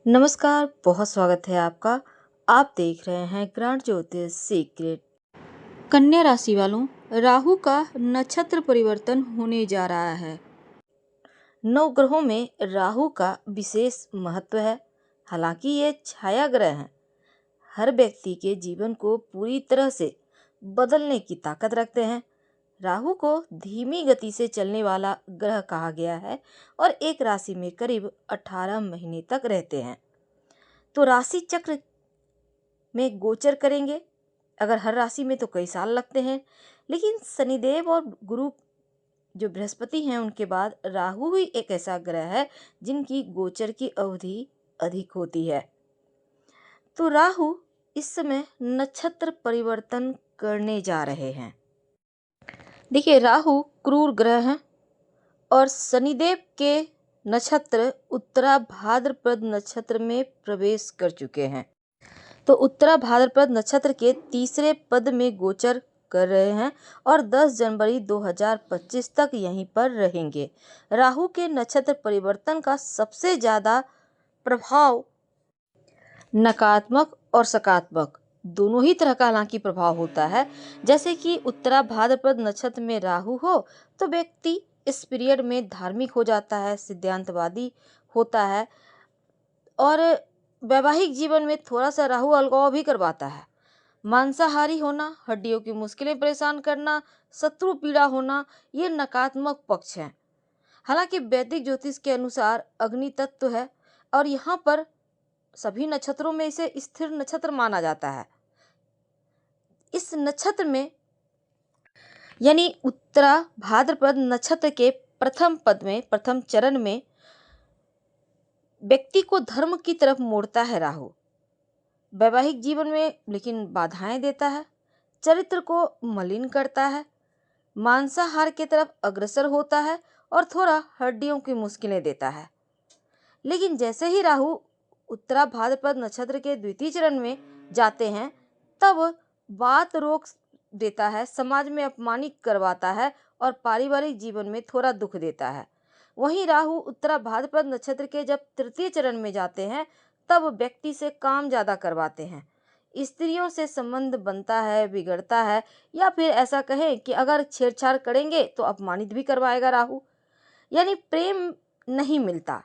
नमस्कार, बहुत स्वागत है आपका। आप देख रहे हैं ग्रांड ज्योतिष सीक्रेट। कन्या राशि वालों, राहु का नक्षत्र परिवर्तन होने जा रहा है। नौ ग्रहों में राहु का विशेष महत्व है। हालांकि ये छाया ग्रह हैं, हर व्यक्ति के जीवन को पूरी तरह से बदलने की ताकत रखते हैं। राहु को धीमी गति से चलने वाला ग्रह कहा गया है और एक राशि में करीब 18 महीने तक रहते हैं। तो राशि चक्र में गोचर करेंगे। अगर हर राशि में तो कई साल लगते हैं, लेकिन शनिदेव और गुरु जो बृहस्पति हैं उनके बाद राहु ही एक ऐसा ग्रह है जिनकी गोचर की अवधि अधिक होती है। तो राहु इस समय नक्षत्र परिवर्तन करने जा रहे हैं। देखिए, राहु क्रूर ग्रह हैं और शनिदेव के नक्षत्र उत्तरा भाद्रपद नक्षत्र में प्रवेश कर चुके हैं। तो उत्तरा भाद्रपद नक्षत्र के तीसरे पद में गोचर कर रहे हैं और 10 जनवरी 2025 तक यहीं पर रहेंगे। राहु के नक्षत्र परिवर्तन का सबसे ज़्यादा प्रभाव नकारात्मक और सकारात्मक दोनों ही तरह का हालांकि प्रभाव होता है। जैसे कि उत्तरा भाद्रपद नक्षत्र में राहु हो तो व्यक्ति इस पीरियड में धार्मिक हो जाता है, सिद्धांतवादी होता है और वैवाहिक जीवन में थोड़ा सा राहु अलगाव भी करवाता है। मांसाहारी होना, हड्डियों की मुश्किलें परेशान करना, शत्रु पीड़ा होना, ये नकारात्मक पक्ष हैं। हालांकि वैदिक ज्योतिष के अनुसार अग्नि तत्व है और यहाँ पर सभी नक्षत्रों में इसे स्थिर नक्षत्र माना जाता है। इस नक्षत्र में यानी उत्तरा भाद्रपद नक्षत्र के प्रथम पद में, प्रथम चरण में व्यक्ति को धर्म की तरफ मोड़ता है राहु। वैवाहिक जीवन में लेकिन बाधाएं देता है, चरित्र को मलिन करता है, मांसाहार की तरफ अग्रसर होता है और थोड़ा हड्डियों की मुश्किलें देता है। लेकिन जैसे ही राहु उत्तरा भाद्रपद नक्षत्र के द्वितीय चरण में जाते हैं तब बात रोक देता है, समाज में अपमानित करवाता है और पारिवारिक जीवन में थोड़ा दुख देता है। वहीं राहु उत्तरा भाद्रपद नक्षत्र के जब तृतीय चरण में जाते हैं तब व्यक्ति से काम ज़्यादा करवाते हैं, स्त्रियों से संबंध बनता है, बिगड़ता है, या फिर ऐसा कहें कि अगर छेड़छाड़ करेंगे तो अपमानित भी करवाएगा राहु। यानी प्रेम नहीं मिलता,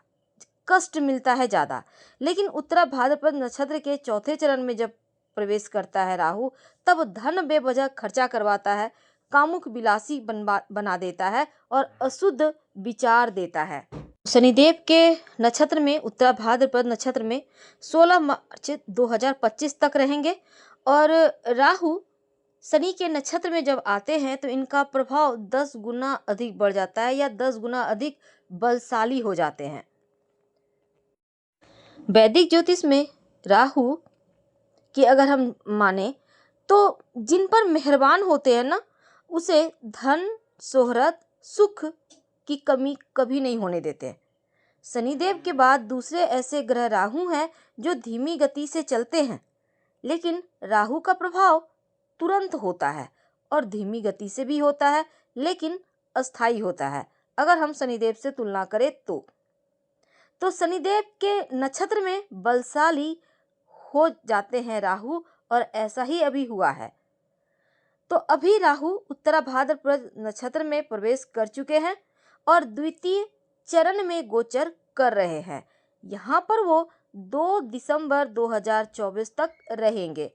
कष्ट मिलता है ज़्यादा। लेकिन उत्तरा भाद्रपद नक्षत्र के चौथे चरण में जब प्रवेश करता है राहु तब धन बेवजह खर्चा करवाता है, कामुक विलासी बना देता है और अशुद्ध विचार देता है। शनिदेव के नक्षत्र में, उत्तरा भाद्रपद नक्षत्र में 16 मार्च 2025 तक रहेंगे और राहु शनि के नक्षत्र में जब आते हैं तो इनका प्रभाव 10 गुना अधिक बढ़ जाता है या 10 गुना अधिक बलशाली हो जाते हैं। वैदिक ज्योतिष में राहु की अगर हम माने तो जिन पर मेहरबान होते हैं ना, उसे धन, शोहरत, सुख की कमी कभी नहीं होने देते। शनिदेव के बाद दूसरे ऐसे ग्रह राहु हैं जो धीमी गति से चलते हैं, लेकिन राहु का प्रभाव तुरंत होता है और धीमी गति से भी होता है लेकिन अस्थायी होता है। अगर हम शनिदेव से तुलना करें तो शनिदेव के नक्षत्र में बलशाली हो जाते हैं राहु और ऐसा ही अभी हुआ है। तो अभी राहु उत्तरा भाद्रपद नक्षत्र में प्रवेश कर चुके हैं और द्वितीय चरण में गोचर कर रहे हैं। यहाँ पर वो 2 दिसंबर 2024 तक रहेंगे।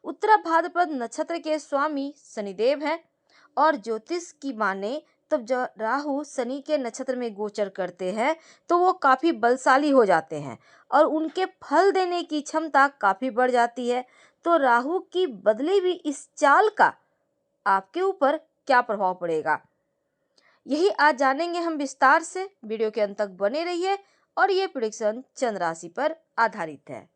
उत्तरा भाद्रपद नक्षत्र के स्वामी शनिदेव हैं और ज्योतिष की माने तब जब राहु शनि के नक्षत्र में गोचर करते हैं तो वो काफ़ी बलशाली हो जाते हैं और उनके फल देने की क्षमता काफ़ी बढ़ जाती है। तो राहु की बदली हुई इस चाल का आपके ऊपर क्या प्रभाव पड़ेगा, यही आज जानेंगे हम विस्तार से। वीडियो के अंत तक बने रहिए और ये प्रेडिक्शन चंद्र राशि पर आधारित है।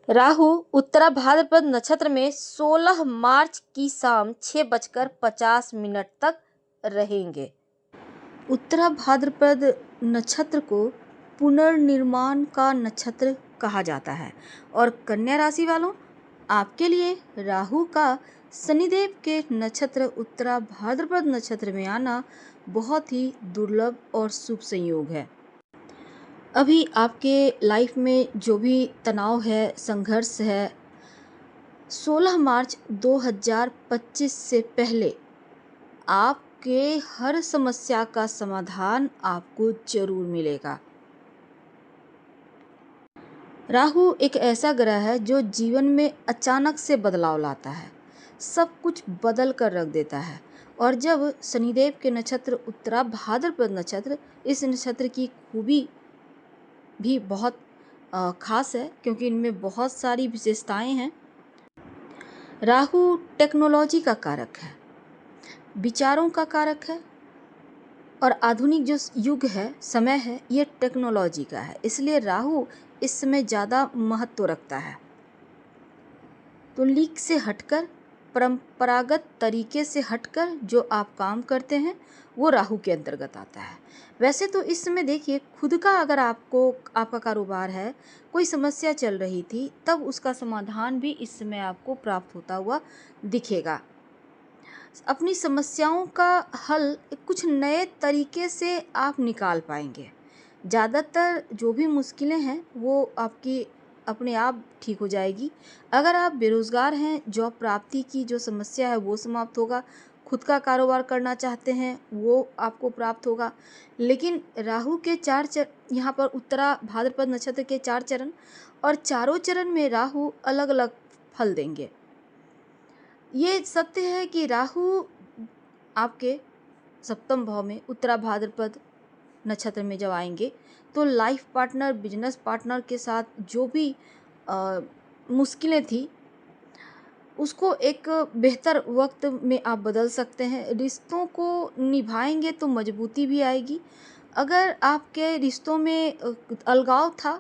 राहु उत्तरा भाद्रपद नक्षत्र में 16 मार्च की शाम 6:50 तक रहेंगे। उत्तरा भाद्रपद नक्षत्र को पुनर्निर्माण का नक्षत्र कहा जाता है और कन्या राशि वालों, आपके लिए राहु का शनिदेव के नक्षत्र उत्तरा भाद्रपद नक्षत्र में आना बहुत ही दुर्लभ और शुभ संयोग है। अभी आपके लाइफ में जो भी तनाव है, संघर्ष है, 16 मार्च 2025 से पहले आपके हर समस्या का समाधान आपको ज़रूर मिलेगा। राहु एक ऐसा ग्रह है जो जीवन में अचानक से बदलाव लाता है, सब कुछ बदल कर रख देता है। और जब शनिदेव के नक्षत्र उत्तरा भाद्रपद नक्षत्र, इस नक्षत्र की खूबी भी बहुत खास है क्योंकि इनमें बहुत सारी विशेषताएं हैं। राहु टेक्नोलॉजी का कारक है, विचारों का कारक है, और आधुनिक जो युग है, समय है, ये टेक्नोलॉजी का है, इसलिए राहु इस समय ज़्यादा महत्व रखता है। तो लीक से हटकर, परंपरागत तरीके से हटकर जो आप काम करते हैं वो राहु के अंतर्गत आता है। वैसे तो इस समय देखिए, खुद का अगर आपका कारोबार है, कोई समस्या चल रही थी, तब उसका समाधान भी इस समय आपको प्राप्त होता हुआ दिखेगा। अपनी समस्याओं का हल कुछ नए तरीके से आप निकाल पाएंगे। ज़्यादातर जो भी मुश्किलें हैं वो आपकी अपने आप ठीक हो जाएगी। अगर आप बेरोज़गार हैं, जॉब प्राप्ति की जो समस्या है वो समाप्त होगा। खुद का कारोबार करना चाहते हैं वो आपको प्राप्त होगा। लेकिन राहु के यहाँ पर उत्तरा भाद्रपद नक्षत्र के 4 चरण, और चारों चरण में राहु अलग अलग फल देंगे। ये सत्य है कि राहु आपके सप्तम भाव में उत्तरा भाद्रपद नक्षत्र में जब आएंगे तो लाइफ पार्टनर, बिजनेस पार्टनर के साथ जो भी मुश्किलें थी उसको एक बेहतर वक्त में आप बदल सकते हैं। रिश्तों को निभाएंगे तो मजबूती भी आएगी। अगर आपके रिश्तों में अलगाव था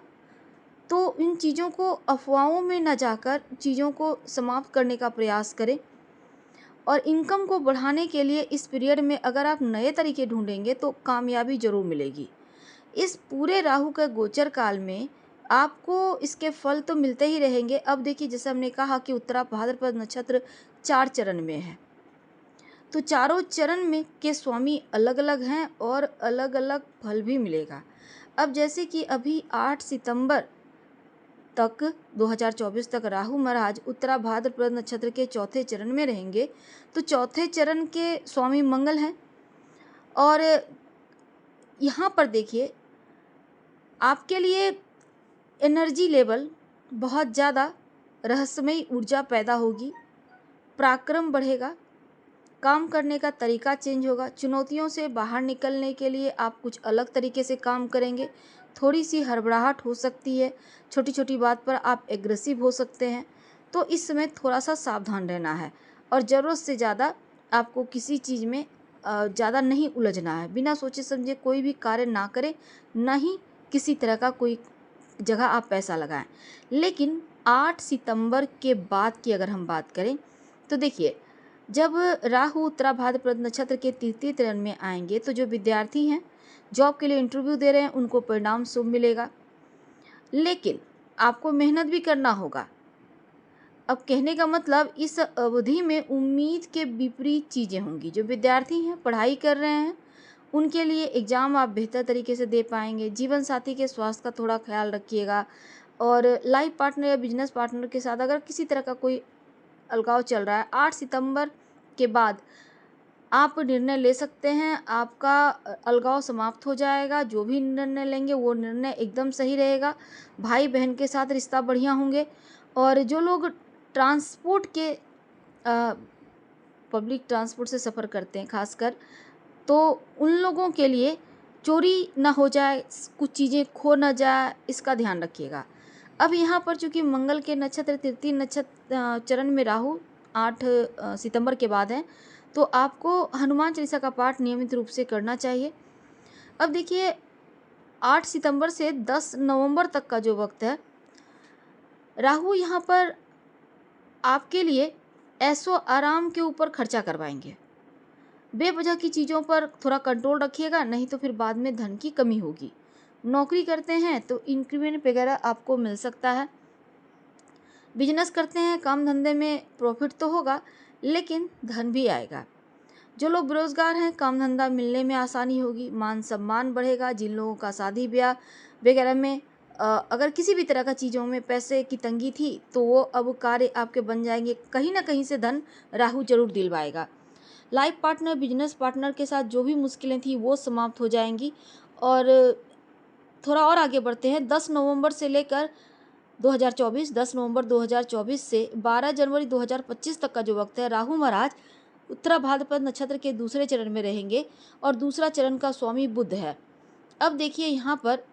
तो इन चीज़ों को, अफवाहों में न जाकर चीज़ों को समाप्त करने का प्रयास करें। और इनकम को बढ़ाने के लिए इस पीरियड में अगर आप नए तरीके ढूंढेंगे तो कामयाबी ज़रूर मिलेगी। इस पूरे राहु के गोचर काल में आपको इसके फल तो मिलते ही रहेंगे। अब देखिए, जैसे हमने कहा कि उत्तरा भाद्रपद नक्षत्र 4 चरण में है, तो चारों चरण में के स्वामी अलग अलग हैं और अलग अलग फल भी मिलेगा। अब जैसे कि अभी 8 सितंबर तक 2024 तक राहु महाराज उत्तरा भाद्रपद नक्षत्र के चौथे चरण में रहेंगे, तो चौथे चरण के स्वामी मंगल हैं। और यहाँ पर देखिए, आपके लिए एनर्जी लेवल बहुत ज़्यादा, रहस्यमयी ऊर्जा पैदा होगी, पराक्रम बढ़ेगा, काम करने का तरीका चेंज होगा। चुनौतियों से बाहर निकलने के लिए आप कुछ अलग तरीके से काम करेंगे। थोड़ी सी हड़बड़ाहट हो सकती है, छोटी छोटी बात पर आप एग्रेसिव हो सकते हैं, तो इस समय थोड़ा सा सावधान रहना है। और ज़रूरत से ज़्यादा आपको किसी चीज़ में ज़्यादा नहीं उलझना है। बिना सोचे समझे कोई भी कार्य ना करें, ना ही किसी तरह का कोई जगह आप पैसा लगाएं। लेकिन 8 सितंबर के बाद की अगर हम बात करें तो देखिए, जब राहु उत्तरा भाद्रपद नक्षत्र के तृतीय चरण में आएंगे तो जो विद्यार्थी हैं, जॉब के लिए इंटरव्यू दे रहे हैं, उनको परिणाम शुभ मिलेगा। लेकिन आपको मेहनत भी करना होगा। अब कहने का मतलब, इस अवधि में उम्मीद के विपरीत चीज़ें होंगी। जो विद्यार्थी हैं, पढ़ाई कर रहे हैं, उनके लिए एग्ज़ाम आप बेहतर तरीके से दे पाएंगे। जीवन साथी के स्वास्थ्य का थोड़ा ख्याल रखिएगा। और लाइफ पार्टनर या बिजनेस पार्टनर के साथ अगर किसी तरह का कोई अलगाव चल रहा है, 8 सितंबर के बाद आप निर्णय ले सकते हैं। आपका अलगाव समाप्त हो जाएगा। जो भी निर्णय लेंगे वो निर्णय एकदम सही रहेगा। भाई बहन के साथ रिश्ता बढ़िया होंगे। और जो लोग ट्रांसपोर्ट के पब्लिक ट्रांसपोर्ट से सफ़र करते हैं खासकर, तो उन लोगों के लिए चोरी ना हो जाए, कुछ चीज़ें खो ना जाए, इसका ध्यान रखिएगा। अब यहाँ पर चूँकि मंगल के नक्षत्र तृतीय नक्षत्र चरण में राहु 8 सितंबर के बाद है, तो आपको हनुमान चालीसा का पाठ नियमित रूप से करना चाहिए। अब देखिए, 8 सितंबर से 10 नवंबर तक का जो वक्त है, राहु यहाँ पर आपके लिए ऐशो आराम के ऊपर खर्चा करवाएंगे। बेवजह की चीज़ों पर थोड़ा कंट्रोल रखिएगा, नहीं तो फिर बाद में धन की कमी होगी। नौकरी करते हैं तो इंक्रीमेंट वगैरह आपको मिल सकता है। बिजनेस करते हैं, काम धंधे में प्रॉफिट तो होगा लेकिन धन भी आएगा। जो लोग बेरोजगार हैं, काम धंधा मिलने में आसानी होगी, मान सम्मान बढ़ेगा। जिन लोगों का शादी ब्याह वगैरह में अगर किसी भी तरह का चीज़ों में पैसे की तंगी थी तो वो अब कार्य आपके बन जाएंगे। कहीं ना कहीं से धन राहु जरूर दिलवाएगा। लाइफ पार्टनर, बिजनेस पार्टनर के साथ जो भी मुश्किलें थी वो समाप्त हो जाएंगी। और थोड़ा और आगे बढ़ते हैं। 10 नवंबर से लेकर 10 नवंबर 2024 से 12 जनवरी 2025 तक का जो वक्त है, राहु महाराज उत्तरा भाद्रपद नक्षत्र के दूसरे चरण में रहेंगे और दूसरा चरण का स्वामी बुध है। अब देखिए यहाँ पर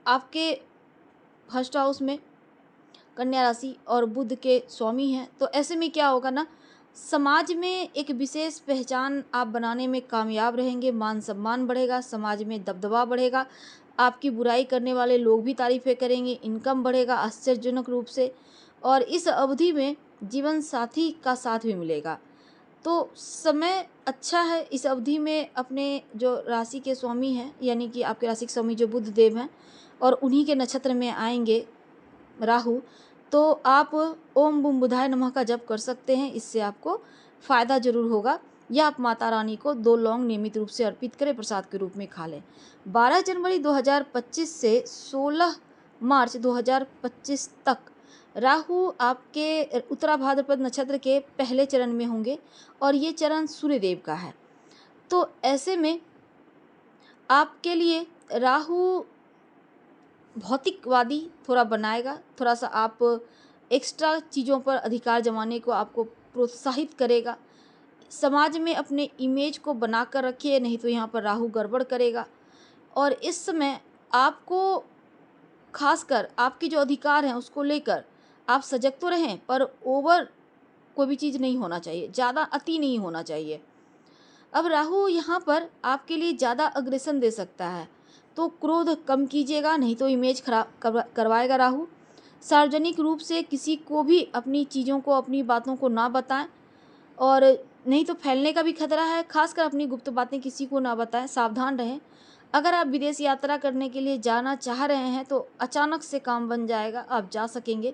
आपके फर्स्ट हाउस में कन्या राशि और बुध के स्वामी हैं, तो ऐसे में क्या होगा ना, समाज में एक विशेष पहचान आप बनाने में कामयाब रहेंगे। मान सम्मान बढ़ेगा, समाज में दबदबा बढ़ेगा, आपकी बुराई करने वाले लोग भी तारीफें करेंगे, इनकम बढ़ेगा आश्चर्यजनक रूप से। और इस अवधि में जीवन साथी का साथ भी मिलेगा, तो समय अच्छा है। इस अवधि में अपने जो राशि के स्वामी हैं, यानी कि आपके राशि के स्वामी जो बुध देव हैं और उन्हीं के नक्षत्र में आएंगे राहु, तो आप ओम बुम बुधाय नमः का जप कर सकते हैं। इससे आपको फ़ायदा जरूर होगा। या आप माता रानी को 2 लौंग नियमित रूप से अर्पित करें, प्रसाद के रूप में खा लें। 12 जनवरी 2025 से 16 मार्च 2025 तक राहु आपके उत्तरा भाद्रपद नक्षत्र के पहले चरण में होंगे और ये चरण सूर्यदेव का है। तो ऐसे में आपके लिए राहु भौतिकवादी थोड़ा बनाएगा, थोड़ा सा आप एक्स्ट्रा चीज़ों पर अधिकार जमाने को आपको प्रोत्साहित करेगा। समाज में अपने इमेज को बना कर रखिए, नहीं तो यहाँ पर राहु गड़बड़ करेगा। और इस समय आपको खासकर आपके जो अधिकार हैं उसको लेकर आप सजग तो रहें, पर ओवर कोई भी चीज़ नहीं होना चाहिए, ज़्यादा अति नहीं होना चाहिए। अब राहु यहाँ पर आपके लिए ज़्यादा अग्रेसन दे सकता है, तो क्रोध कम कीजिएगा, नहीं तो इमेज खराब करवाएगा राहु। सार्वजनिक रूप से किसी को भी अपनी चीज़ों को, अपनी बातों को ना बताएं, और नहीं तो फैलने का भी खतरा है। खासकर अपनी गुप्त बातें किसी को ना बताएं, सावधान रहें। अगर आप विदेश यात्रा करने के लिए जाना चाह रहे हैं तो अचानक से काम बन जाएगा, आप जा सकेंगे।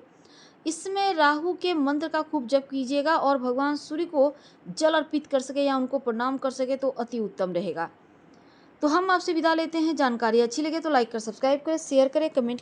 इसमें राहु के मंत्र का खूब जप कीजिएगा और भगवान सूर्य को जल अर्पित कर सके या उनको प्रणाम कर सके तो अति उत्तम रहेगा। तो हम आपसे विदा लेते हैं। जानकारी अच्छी लगे तो लाइक कर, सब्सक्राइब करें, शेयर करें, कमेंट